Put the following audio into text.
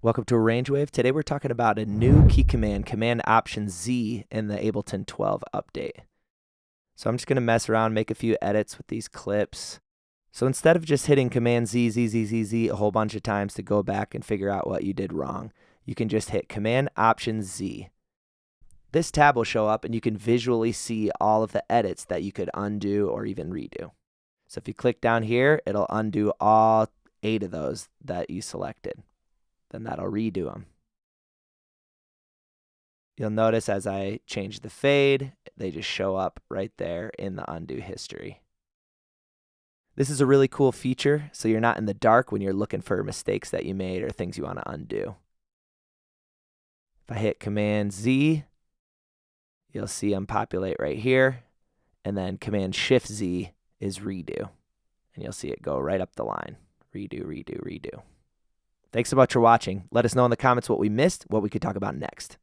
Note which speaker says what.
Speaker 1: Welcome to ArrangeWave. Today we're talking about a new key command, Command Option Z in the Ableton 12 update. So I'm just going to mess around, make a few edits with these clips. So instead of just hitting Command Z, Z, Z, Z, Z a whole bunch of times to go back and figure out what you did wrong, you can just hit Command Option Z. This tab will show up and you can visually see all of the edits that you could undo or even redo. So if you click down here, it'll undo all 8 of those that you selected. Then that'll redo them. You'll notice as I change the fade, they just show up right there in the undo history. This is a really cool feature, so you're not in the dark when you're looking for mistakes that you made or things you want to undo. If I hit Command Z, you'll see them populate right here, and then Command Shift Z is redo, and you'll see it go right up the line. Redo, redo, redo. Thanks so much for watching. Let us know in the comments what we missed, what we could talk about next.